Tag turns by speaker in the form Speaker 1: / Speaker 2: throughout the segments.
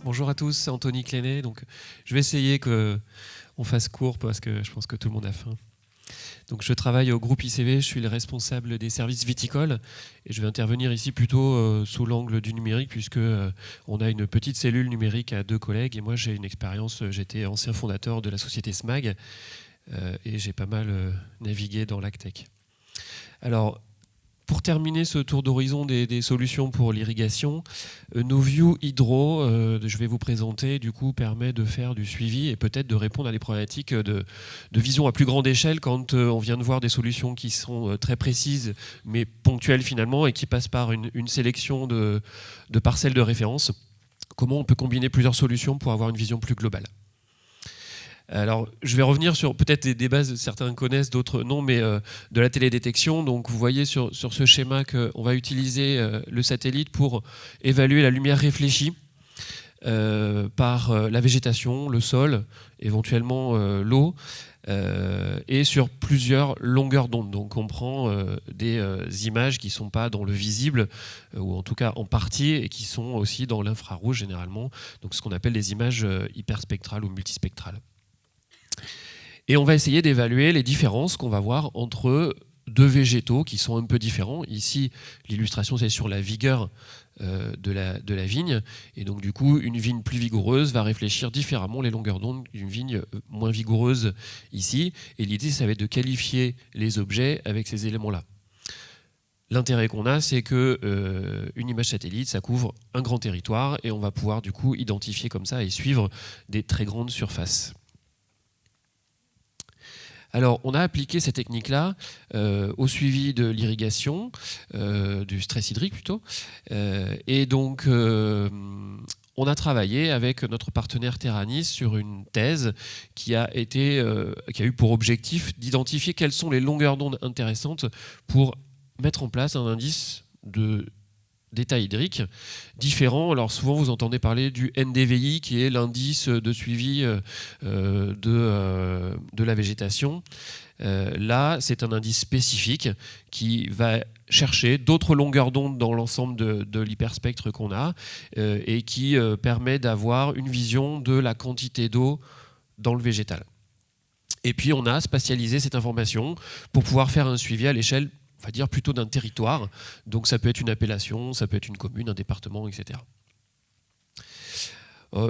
Speaker 1: Bonjour à tous, c'est Anthony Clénet. Donc, je vais essayer qu'on fasse court parce que je pense que tout le monde a faim. Donc, je travaille au groupe ICV, je suis le responsable des services viticoles et je vais intervenir ici plutôt sous l'angle du numérique puisque on a une petite cellule numérique à 2 collègues et moi j'ai une expérience, j'étais ancien fondateur de la société SMAG et j'ai pas mal navigué dans l'AgTech. Alors, pour terminer ce tour d'horizon des solutions pour l'irrigation, NoView Hydro, je vais vous présenter, du coup, permet de faire du suivi et peut-être de répondre à des problématiques de vision à plus grande échelle quand on vient de voir des solutions qui sont très précises mais ponctuelles finalement et qui passent par une sélection de parcelles de référence. Comment on peut combiner plusieurs solutions pour avoir une vision plus globale ? Alors, je vais revenir sur peut-être des bases, certains connaissent, d'autres non, mais de la télédétection. Donc, vous voyez sur ce schéma qu'on va utiliser le satellite pour évaluer la lumière réfléchie par la végétation, le sol, éventuellement l'eau, et sur plusieurs longueurs d'onde. Donc, on prend des images qui ne sont pas dans le visible, ou en tout cas en partie, et qui sont aussi dans l'infrarouge généralement, donc ce qu'on appelle des images hyperspectrales ou multispectrales. Et on va essayer d'évaluer les différences qu'on va voir entre deux végétaux qui sont un peu différents. Ici, l'illustration, c'est sur la vigueur de la vigne. Et donc, du coup, une vigne plus vigoureuse va réfléchir différemment les longueurs d'onde d'une vigne moins vigoureuse ici. Et l'idée, ça va être de qualifier les objets avec ces éléments-là. L'intérêt qu'on a, c'est qu'une image satellite, ça couvre un grand territoire et on va pouvoir, du coup, identifier comme ça et suivre des très grandes surfaces. Alors, on a appliqué cette technique-là au suivi de l'irrigation, du stress hydrique plutôt. Et donc, on a travaillé avec notre partenaire Terranis sur une thèse qui a eu pour objectif d'identifier quelles sont les longueurs d'onde intéressantes pour mettre en place un indice d'état hydrique différent. Alors souvent vous entendez parler du NDVI qui est l'indice de suivi de la végétation. Là c'est un indice spécifique qui va chercher d'autres longueurs d'onde dans l'ensemble de l'hyperspectre qu'on a et qui permet d'avoir une vision de la quantité d'eau dans le végétal. Et puis on a spatialisé cette information pour pouvoir faire un suivi à l'échelle, on va dire plutôt d'un territoire, donc ça peut être une appellation, ça peut être une commune, un département, etc.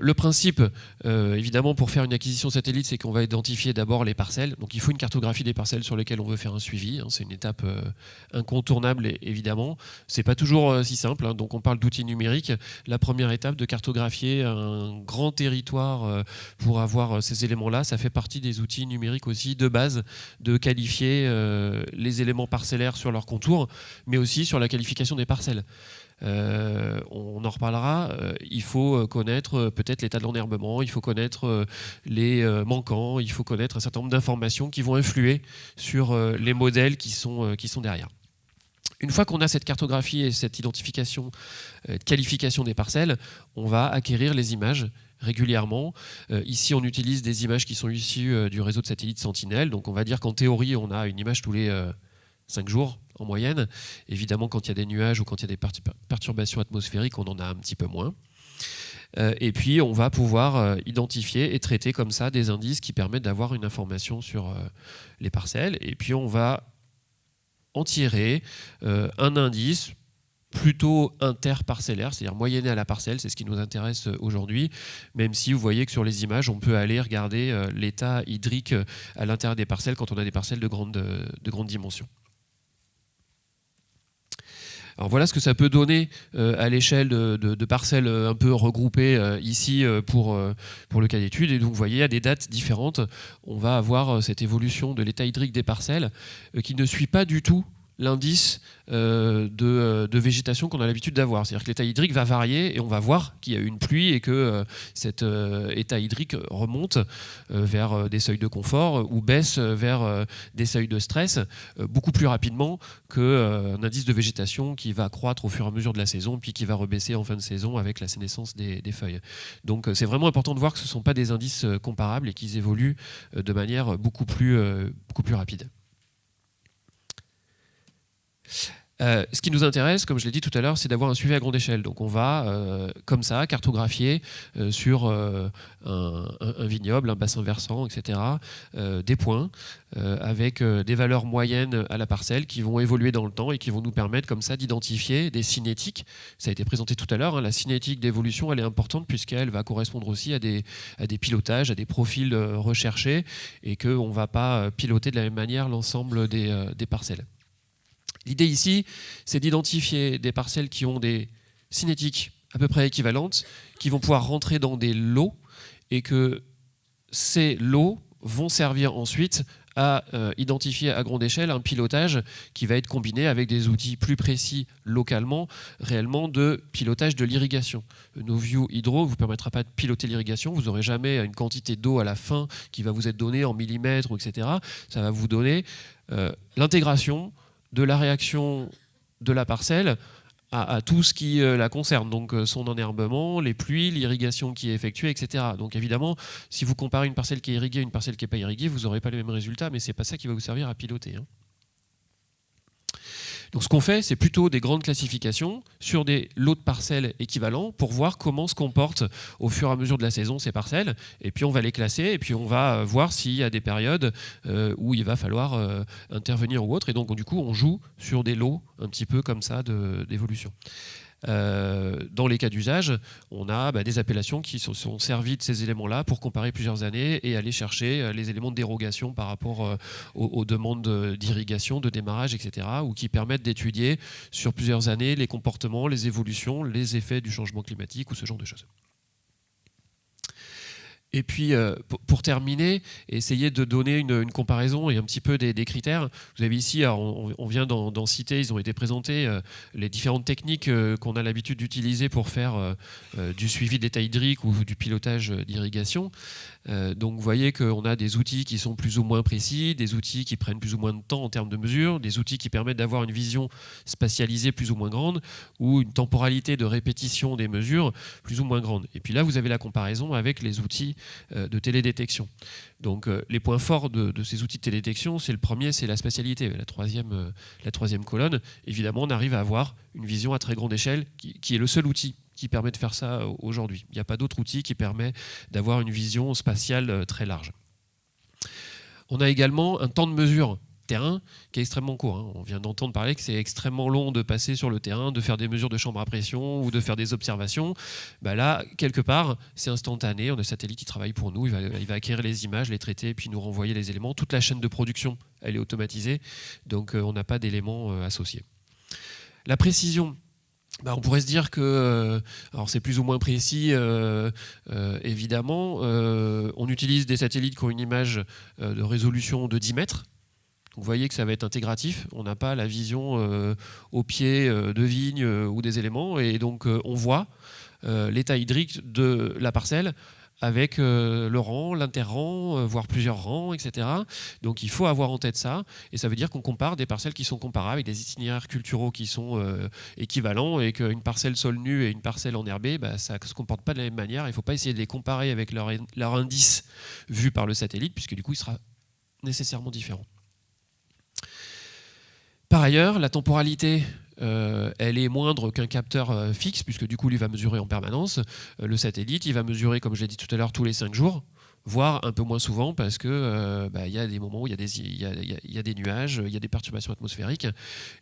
Speaker 1: Le principe, évidemment, pour faire une acquisition satellite, c'est qu'on va identifier d'abord les parcelles. Donc il faut une cartographie des parcelles sur lesquelles on veut faire un suivi. C'est une étape incontournable, évidemment. C'est pas toujours si simple. Donc on parle d'outils numériques. La première étape de cartographier un grand territoire pour avoir ces éléments-là, ça fait partie des outils numériques aussi de base, de qualifier les éléments parcellaires sur leur contour, mais aussi sur la qualification des parcelles. On en reparlera, il faut connaître peut-être l'état de l'enherbement, il faut connaître les manquants, il faut connaître un certain nombre d'informations qui vont influer sur les modèles qui sont derrière. Une fois qu'on a cette cartographie et cette identification, qualification des parcelles, on va acquérir les images régulièrement. Ici, on utilise des images qui sont issues du réseau de satellites Sentinel. Donc on va dire qu'en théorie, on a une image tous les 5 jours en moyenne. Évidemment, quand il y a des nuages ou quand il y a des perturbations atmosphériques, on en a un petit peu moins. Et puis, on va pouvoir identifier et traiter comme ça des indices qui permettent d'avoir une information sur les parcelles. Et puis, on va en tirer un indice plutôt interparcellaire, c'est-à-dire moyenné à la parcelle, c'est ce qui nous intéresse aujourd'hui, même si vous voyez que sur les images, on peut aller regarder l'état hydrique à l'intérieur des parcelles quand on a des parcelles de grande dimension. Alors voilà ce que ça peut donner à l'échelle de parcelles un peu regroupées ici pour le cas d'étude. Et donc vous voyez, à des dates différentes, on va avoir cette évolution de l'état hydrique des parcelles qui ne suit pas du tout l'indice de végétation qu'on a l'habitude d'avoir. C'est-à-dire que l'état hydrique va varier et on va voir qu'il y a eu une pluie et que cet état hydrique remonte vers des seuils de confort ou baisse vers des seuils de stress beaucoup plus rapidement qu'un indice de végétation qui va croître au fur et à mesure de la saison puis qui va rebaisser en fin de saison avec la sénescence des feuilles. Donc c'est vraiment important de voir que ce ne sont pas des indices comparables et qu'ils évoluent de manière beaucoup plus rapide. Ce qui nous intéresse, comme je l'ai dit tout à l'heure, c'est d'avoir un suivi à grande échelle. Donc on va, comme ça, cartographier sur un vignoble, un bassin versant, etc., des points avec des valeurs moyennes à la parcelle qui vont évoluer dans le temps et qui vont nous permettre comme ça d'identifier des cinétiques. Ça a été présenté tout à l'heure, hein, la cinétique d'évolution, elle est importante puisqu'elle va correspondre aussi à des pilotages, à des profils recherchés et qu'on ne va pas piloter de la même manière l'ensemble des parcelles. L'idée ici, c'est d'identifier des parcelles qui ont des cinétiques à peu près équivalentes, qui vont pouvoir rentrer dans des lots, et que ces lots vont servir ensuite à identifier à grande échelle un pilotage qui va être combiné avec des outils plus précis localement, réellement de pilotage de l'irrigation. NoView Hydro ne vous permettra pas de piloter l'irrigation, vous n'aurez jamais une quantité d'eau à la fin qui va vous être donnée en millimètres, etc. Ça va vous donner l'intégration de la réaction de la parcelle à tout ce qui la concerne, donc son enherbement, les pluies, l'irrigation qui est effectuée, etc. Donc évidemment, si vous comparez une parcelle qui est irriguée et une parcelle qui n'est pas irriguée, vous n'aurez pas les mêmes résultats, mais ce n'est pas ça qui va vous servir à piloter, hein. Donc ce qu'on fait, c'est plutôt des grandes classifications sur des lots de parcelles équivalents pour voir comment se comportent au fur et à mesure de la saison ces parcelles. Et puis on va les classer et puis on va voir s'il y a des périodes où il va falloir intervenir ou autre. Et donc du coup, on joue sur des lots un petit peu comme ça d'évolution. Dans les cas d'usage, on a des appellations qui se sont servies de ces éléments-là pour comparer plusieurs années et aller chercher les éléments de dérogation par rapport aux demandes d'irrigation, de démarrage, etc., ou qui permettent d'étudier sur plusieurs années les comportements, les évolutions, les effets du changement climatique ou ce genre de choses. Et puis, pour terminer, essayer de donner une comparaison et un petit peu des critères. Vous avez ici, alors on vient d'en citer, ils ont été présentés, les différentes techniques qu'on a l'habitude d'utiliser pour faire du suivi d'état hydrique ou du pilotage d'irrigation. Donc vous voyez qu'on a des outils qui sont plus ou moins précis, des outils qui prennent plus ou moins de temps en termes de mesure, des outils qui permettent d'avoir une vision spatialisée plus ou moins grande, ou une temporalité de répétition des mesures plus ou moins grande. Et puis là, vous avez la comparaison avec les outils de télédétection. Donc les points forts de ces outils de télédétection, c'est le premier, c'est la spatialité. La troisième colonne, évidemment, on arrive à avoir une vision à très grande échelle qui est le seul outil qui permet de faire ça aujourd'hui. Il n'y a pas d'autre outil qui permet d'avoir une vision spatiale très large. On a également un temps de mesure terrain qui est extrêmement court, hein. On vient d'entendre parler que c'est extrêmement long de passer sur le terrain, de faire des mesures de chambre à pression ou de faire des observations. Là, quelque part, c'est instantané. On a un satellite qui travaille pour nous, il va acquérir les images, les traiter, puis nous renvoyer les éléments. Toute la chaîne de production, elle est automatisée, donc on n'a pas d'éléments associés. La précision. On pourrait se dire que, alors c'est plus ou moins précis, évidemment, on utilise des satellites qui ont une image de résolution de 10 mètres. Donc vous voyez que ça va être intégratif, on n'a pas la vision au pied de vigne ou des éléments, et donc on voit l'état hydrique de la parcelle avec le rang, l'interrang, voire plusieurs rangs, etc. Donc il faut avoir en tête ça, et ça veut dire qu'on compare des parcelles qui sont comparables avec des itinéraires culturaux qui sont équivalents, et qu'une parcelle sol nu et une parcelle enherbée, ça ne se comporte pas de la même manière. Il ne faut pas essayer de les comparer avec leur indice vu par le satellite, puisque du coup il sera nécessairement différent. Par ailleurs, la temporalité, elle est moindre qu'un capteur fixe, puisque du coup, lui va mesurer en permanence. Le satellite, il va mesurer, comme je l'ai dit tout à l'heure, tous les 5 jours, voire un peu moins souvent, parce que y a des moments où il y a des nuages, il y a des perturbations atmosphériques.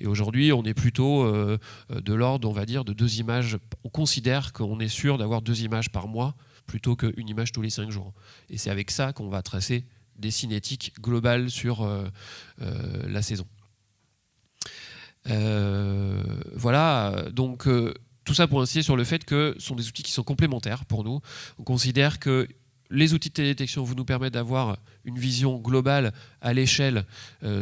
Speaker 1: Et aujourd'hui, on est plutôt de l'ordre, on va dire, de 2 images. On considère qu'on est sûr d'avoir 2 images par mois, plutôt qu'une image tous les 5 jours. Et c'est avec ça qu'on va tracer des cinétiques globales sur la saison. Voilà, donc tout ça pour insister sur le fait que ce sont des outils qui sont complémentaires pour nous. On considère que les outils de télédétection vont nous permettre d'avoir une vision globale à l'échelle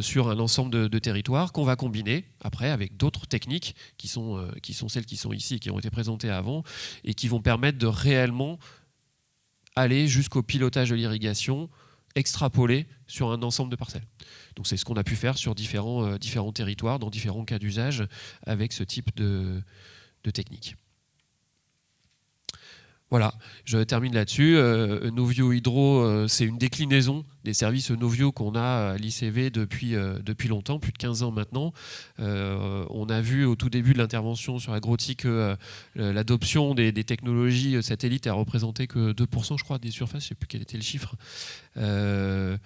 Speaker 1: sur un ensemble de territoires qu'on va combiner après avec d'autres techniques qui sont celles qui sont ici et qui ont été présentées avant, et qui vont permettre de réellement aller jusqu'au pilotage de l'irrigation extrapolé sur un ensemble de parcelles. Donc c'est ce qu'on a pu faire sur différents territoires, dans différents cas d'usage, avec ce type de technique. Voilà, je termine là-dessus. NoView Hydro, c'est une déclinaison des services Novio qu'on a à l'ICV depuis longtemps, plus de 15 ans maintenant. On a vu au tout début de l'intervention sur Agroti que l'adoption des technologies satellites a représenté que 2%, je crois, des surfaces, je ne sais plus quel était le chiffre. Dans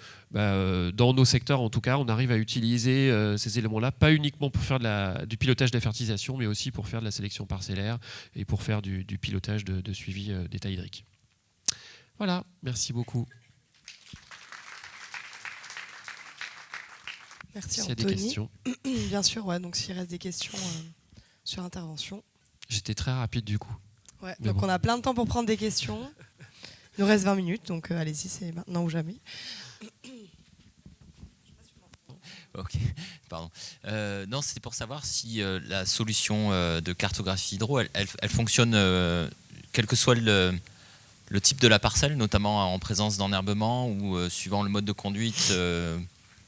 Speaker 1: nos secteurs, en tout cas, on arrive à utiliser ces éléments-là, pas uniquement pour faire du pilotage de la fertilisation, mais aussi pour faire de la sélection parcellaire et pour faire du pilotage de suivi d'état hydrique. Voilà, merci beaucoup.
Speaker 2: Merci
Speaker 1: S'il y a
Speaker 2: Anthony.
Speaker 1: des questions.
Speaker 2: Bien sûr, ouais, donc s'il reste des questions sur l'intervention.
Speaker 1: J'étais très rapide du coup.
Speaker 2: Ouais, donc bon. On a plein de temps pour prendre des questions. Il nous reste 20 minutes, donc allez-y, c'est maintenant ou jamais.
Speaker 3: Ok, pardon. Non, c'était pour savoir si la solution de cartographie hydro, elle fonctionne quel que soit le type de la parcelle, notamment en présence d'enherbement ou suivant le mode de conduite,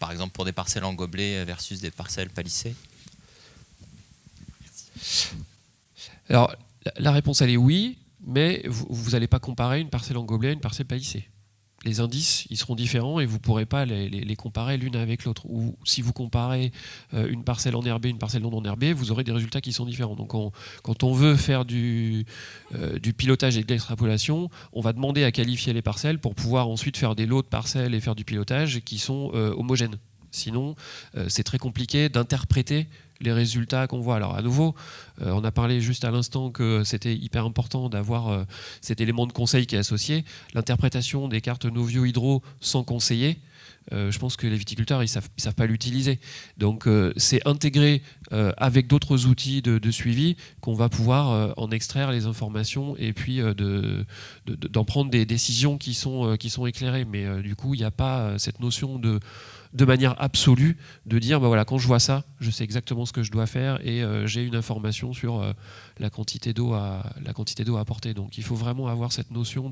Speaker 3: par exemple pour des parcelles en gobelet versus des parcelles palissées.
Speaker 1: Alors, la réponse, elle est oui, mais vous n'allez pas comparer une parcelle en gobelet à une parcelle palissée. Les indices, ils seront différents et vous ne pourrez pas les comparer l'une avec l'autre. Ou si vous comparez une parcelle enherbée, une parcelle non enherbée, vous aurez des résultats qui sont différents. Donc quand on veut faire du pilotage et de l'extrapolation, on va demander à qualifier les parcelles pour pouvoir ensuite faire des lots de parcelles et faire du pilotage qui sont homogènes. Sinon, c'est très compliqué d'interpréter les résultats qu'on voit. Alors à nouveau, on a parlé juste à l'instant que c'était hyper important d'avoir cet élément de conseil qui est associé. L'interprétation des cartes Novio Hydro sans conseiller, je pense que les viticulteurs ils savent pas l'utiliser. Donc c'est intégré avec d'autres outils de suivi qu'on va pouvoir en extraire les informations et puis d'en prendre des décisions qui sont éclairées. Mais du coup, il n'y a pas cette notion de manière absolue de dire bah voilà, quand je vois ça, je sais exactement ce que je dois faire et j'ai une information sur la quantité d'eau à apporter. Donc il faut vraiment avoir cette notion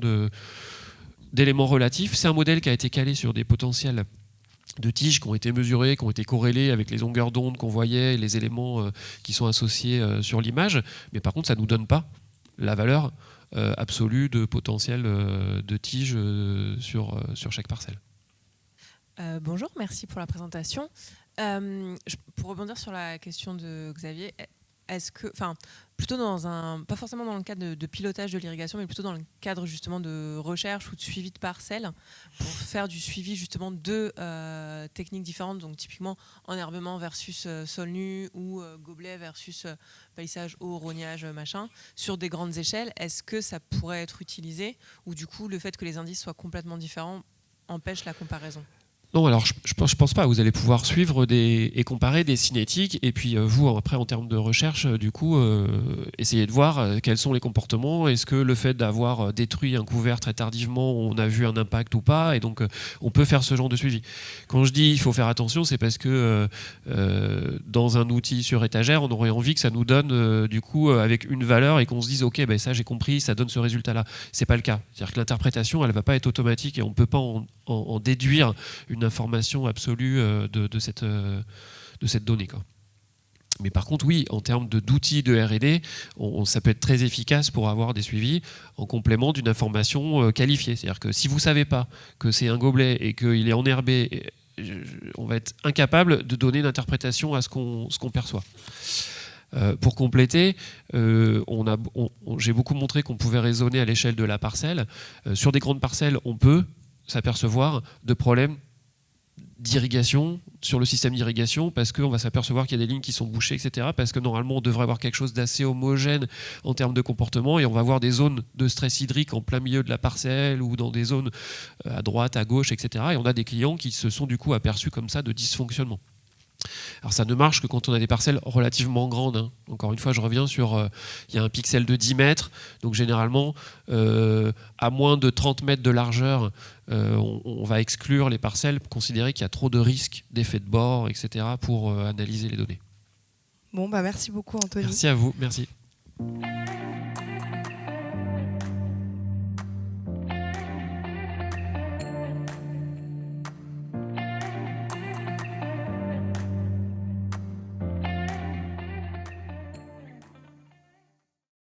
Speaker 1: d'éléments relatifs. C'est un modèle qui a été calé sur des potentiels de tiges qui ont été mesurés, qui ont été corrélés avec les longueurs d'onde qu'on voyait, les éléments qui sont associés sur l'image. Mais par contre, ça ne nous donne pas la valeur absolue de potentiel de tiges sur chaque parcelle.
Speaker 4: Bonjour, merci pour la présentation. Pour rebondir sur la question de Xavier, est-ce que, plutôt pas forcément dans le cadre de pilotage de l'irrigation, mais plutôt dans le cadre justement de recherche ou de suivi de parcelles, pour faire du suivi justement de techniques différentes, donc typiquement enherbement versus sol nu ou gobelet versus palissage, eau, rognage, machin, sur des grandes échelles, est-ce que ça pourrait être utilisé ou du coup le fait que les indices soient complètement différents empêche la comparaison ?
Speaker 1: Non, alors je pense pas. Vous allez pouvoir suivre et comparer des cinétiques et puis vous, après, en termes de recherche, du coup, essayez de voir quels sont les comportements. Est-ce que le fait d'avoir détruit un couvert très tardivement, on a vu un impact ou pas? Et donc, on peut faire ce genre de suivi. Quand je dis il faut faire attention, c'est parce que dans un outil sur étagère, on aurait envie que ça nous donne, du coup, avec une valeur et qu'on se dise, ok, ben ça j'ai compris, ça donne ce résultat-là. C'est pas le cas. C'est-à-dire que l'interprétation, elle va pas être automatique et on peut pas en déduire une information absolue de cette donnée, quoi. Mais par contre, oui, en termes d'outils de R&D, ça peut être très efficace pour avoir des suivis en complément d'une information qualifiée. C'est-à-dire que si vous ne savez pas que c'est un gobelet et qu'il est enherbé, on va être incapable de donner une interprétation à ce qu'on perçoit. Pour compléter, j'ai beaucoup montré qu'on pouvait raisonner à l'échelle de la parcelle. Sur des grandes parcelles, on peut s'apercevoir de problèmes d'irrigation sur le système d'irrigation parce qu'on va s'apercevoir qu'il y a des lignes qui sont bouchées, etc. Parce que normalement, on devrait avoir quelque chose d'assez homogène en termes de comportement et on va avoir des zones de stress hydrique en plein milieu de la parcelle ou dans des zones à droite, à gauche, etc. Et on a des clients qui se sont du coup aperçus comme ça de dysfonctionnement. Alors ça ne marche que quand on a des parcelles relativement grandes, hein. Encore une fois, je reviens sur il y a un pixel de 10 mètres, donc généralement à moins de 30 mètres de largeur, on va exclure les parcelles, considérer qu'il y a trop de risques d'effet de bord, etc. pour analyser les données.
Speaker 2: Bon, bah merci beaucoup Anthony.
Speaker 1: Merci à vous, merci.